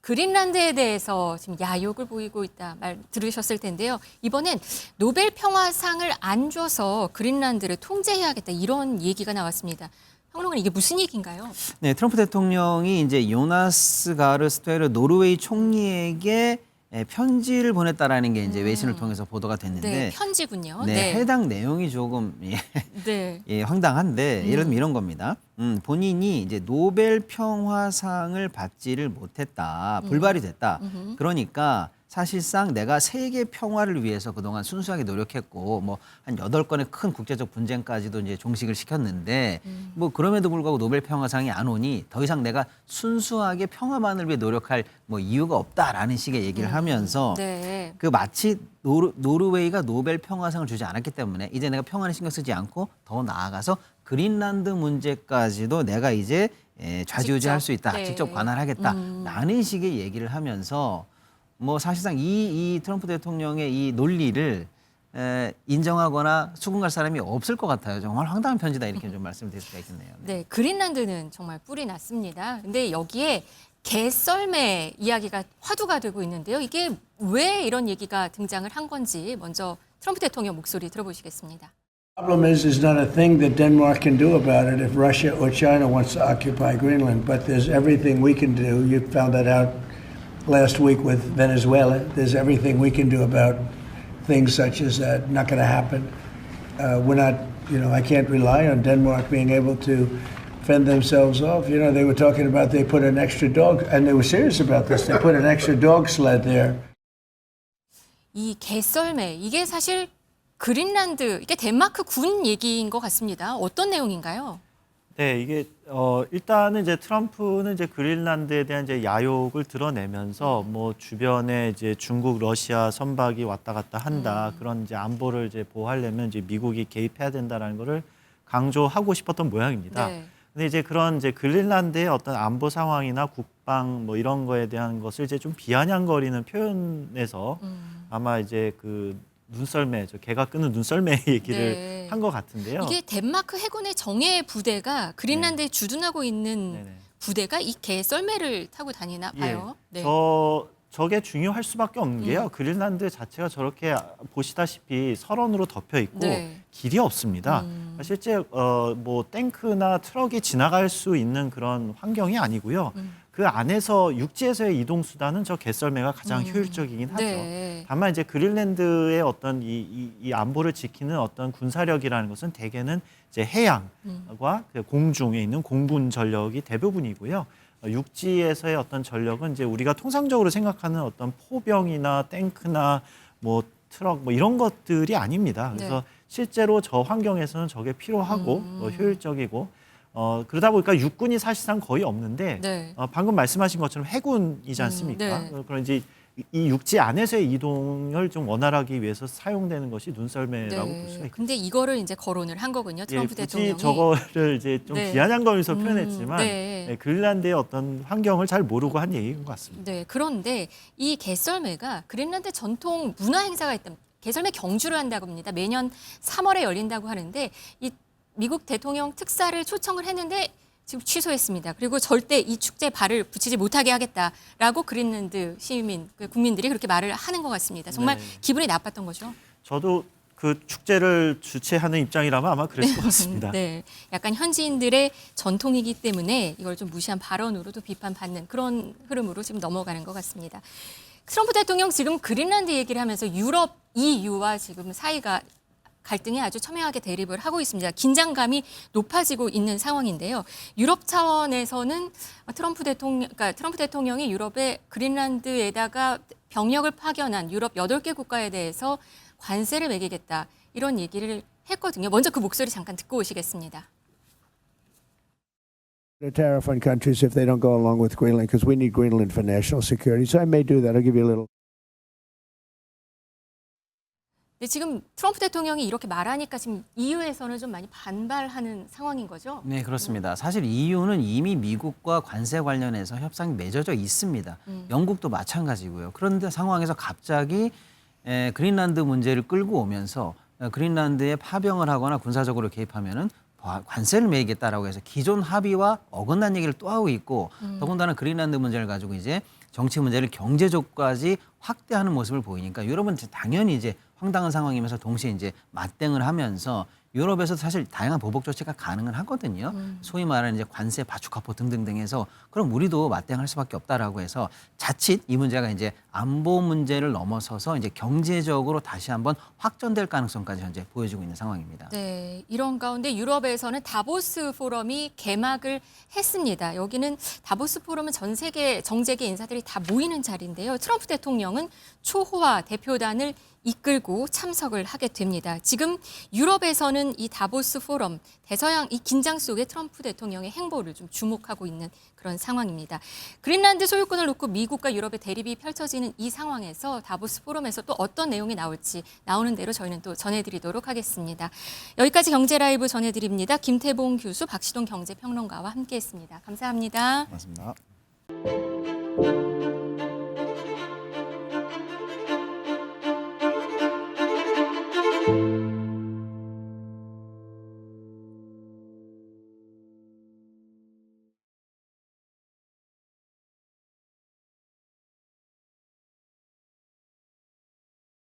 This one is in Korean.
그린란드에 대해서 지금 야욕을 보이고 있다 말 들으셨을 텐데요. 이번엔 노벨 평화상을 안 줘서 그린란드를 통제해야겠다 이런 얘기가 나왔습니다. 평론가님 이게 무슨 얘기인가요? 네, 트럼프 대통령이 이제 요나스 가르 스테르 노르웨이 총리에게 편지를 보냈다라는 게 이제 외신을 통해서 보도가 됐는데, 네, 편지군요. 네, 네. 해당 내용이 조금 네. 황당한데 예를 들면 이런 겁니다. 본인이 이제 노벨 평화상을 받지를 못했다, 불발이 됐다. 그러니까 사실상 내가 세계 평화를 위해서 그동안 순수하게 노력했고 뭐 한 8건의 큰 국제적 분쟁까지도 이제 종식을 시켰는데 뭐 그럼에도 불구하고 노벨 평화상이 안 오니 더 이상 내가 순수하게 평화만을 위해 노력할 뭐 이유가 없다라는 식의 얘기를 하면서 네. 그 마치 노르웨이가 노벨 평화상을 주지 않았기 때문에 이제 내가 평화는 신경 쓰지 않고 더 나아가서 그린란드 문제까지도 내가 이제 좌지우지할 수 있다. 네. 직접 관할하겠다라는 식의 얘기를 하면서 뭐 사실상 이 트럼프 대통령의 이 논리를 인정하거나 수긍할 사람이 없을 것 같아요. 정말 황당한 편지다 이렇게 좀 말씀드릴 수가 있겠네요. 네, 그린란드는 정말 뿔이 났습니다. 근데 여기에 개썰매 이야기가 화두가 되고 있는데요. 이게 왜 이런 얘기가 등장을 한 건지 먼저 트럼프 대통령 목소리 들어보시겠습니다. The problem is there's not a thing that Denmark can do about it if Russia or China wants to occupy Greenland. But there's everything we can do. You found that out last week with Venezuela. There's everything we can do about things such as that. Not going to happen. We're not, I can't rely on Denmark being able to fend themselves off. They were talking about they put an extra dog, and they were serious about this. They put an extra dog sled there. 이 개썰매 이게 사실 그린란드 이게 덴마크 군 얘기인 것 같습니다. 어떤 내용인가요? 네, 이게 일단은 이제 트럼프는 이제 그린란드에 대한 이제 야욕을 드러내면서 뭐 주변에 이제 중국, 러시아 선박이 왔다 갔다 한다 그런 이제 안보를 이제 보호하려면 이제 미국이 개입해야 된다라는 거를 강조하고 싶었던 모양입니다. 네. 근데 이제 그런 이제 그린란드의 어떤 안보 상황이나 국방 뭐 이런 거에 대한 것을 이제 좀 비아냥거리는 표현에서 아마 이제 그 눈썰매, 개가 끄는 눈썰매 얘기를 네. 한 것 같은데요. 이게 덴마크 해군의 정예 부대가 그린란드에 주둔하고 있는 네네. 부대가 이 개썰매를 타고 다니나 봐요. 예, 네. 저게 중요할 수밖에 없는 게요. 그린란드 자체가 저렇게 보시다시피 설원으로 덮여 있고 네. 길이 없습니다. 실제 뭐 탱크나 트럭이 지나갈 수 있는 그런 환경이 아니고요. 그 안에서 육지에서의 이동 수단은 저 개썰매가 가장 효율적이긴 하죠. 네. 다만 이제 그린란드의 어떤 이 안보를 지키는 어떤 군사력이라는 것은 대개는 이제 해양과 그 공중에 있는 공군 전력이 대부분이고요. 육지에서의 어떤 전력은 이제 우리가 통상적으로 생각하는 어떤 포병이나 탱크나 뭐 트럭 뭐 이런 것들이 아닙니다. 그래서 네. 실제로 저 환경에서는 저게 필요하고 효율적이고 그러다 보니까 육군이 사실상 거의 없는데 네. 방금 말씀하신 것처럼 해군이지 않습니까? 네. 그런 이제 이 육지 안에서의 이동을 좀 원활하기 위해서 사용되는 것이 눈썰매라고 볼 수가 있습니다. 근데 이거를 이제 거론을 한 거군요. 트럼프 굳이 대통령이. 저거를 이제 좀 네. 비아냥거리면서 표현했지만 네. 그린란드의 어떤 환경을 잘 모르고 한 얘기인 것 같습니다. 네. 그런데 이 개썰매가 그린란드 전통 문화 행사가 있던 개썰매 경주를 한다고 합니다. 매년 3월에 열린다고 하는데 이 미국 대통령 특사를 초청을 했는데 지금 취소했습니다. 그리고 절대 이 축제에 발을 붙이지 못하게 하겠다라고 그린란드 시민, 국민들이 그렇게 말을 하는 것 같습니다. 정말 네. 기분이 나빴던 거죠. 저도 그 축제를 주최하는 입장이라면 아마 그랬을 것 같습니다. 네, 약간 현지인들의 전통이기 때문에 이걸 좀 무시한 발언으로도 비판받는 그런 흐름으로 지금 넘어가는 것 같습니다. 트럼프 대통령 지금 그린란드 얘기를 하면서 유럽 EU와 지금 사이가 갈등이 아주 첨예하게 대립을 하고 있습니다. 긴장감이 높아지고 있는 상황인데요. 유럽 차원에서는 트럼프 대통령이 유럽의 그린란드에다가 병력을 파견한 유럽 8개 국가에 대해서 관세를 매기겠다 이런 얘기를 했거든요. 먼저 그 목소리 잠깐 듣고 오시겠습니다. A tariff on countries if they don't go along with Greenland because we need Greenland for national security. So I may do that. I'll give you a little. 근데 지금 트럼프 대통령이 이렇게 말하니까 지금 EU에서는 좀 많이 반발하는 상황인 거죠? 네, 그렇습니다. 사실 EU는 이미 미국과 관세 관련해서 협상이 맺어져 있습니다. 영국도 마찬가지고요. 그런데 상황에서 갑자기 그린란드 문제를 끌고 오면서 그린란드에 파병을 하거나 군사적으로 개입하면은 관세를 매기겠다라고 해서 기존 합의와 어긋난 얘기를 또 하고 있고 더군다나 그린란드 문제를 가지고 이제 정치 문제를 경제적까지 확대하는 모습을 보이니까 유럽은 당연히 이제 황당한 상황이면서 동시에 이제 맞대응을 하면서 유럽에서 사실 다양한 보복 조치가 가능은 하거든요. 소위 말하는 이제 관세, 바축화포 등등등 해서 그럼 우리도 맞대응할 수밖에 없다라고 해서 자칫 이 문제가 이제 안보 문제를 넘어서서 이제 경제적으로 다시 한번 확전될 가능성까지 현재 보여지고 있는 상황입니다. 네, 이런 가운데 유럽에서는 다보스 포럼이 개막을 했습니다. 여기는 다보스 포럼은 전 세계 정재계 인사들이 다 모이는 자리인데요. 트럼프 대통령은 초호화 대표단을 이끌고 참석을 하게 됩니다. 지금 유럽에서는 이 다보스 포럼, 대서양 이 긴장 속에 트럼프 대통령의 행보를 좀 주목하고 있는 그런 상황입니다. 그린란드 소유권을 놓고 미국과 유럽의 대립이 펼쳐지는 이 상황에서 다보스 포럼에서 또 어떤 내용이 나올지 나오는 대로 저희는 또 전해드리도록 하겠습니다. 여기까지 경제 라이브 전해드립니다. 김태봉 교수, 박시동 경제평론가와 함께했습니다. 감사합니다. 고맙습니다.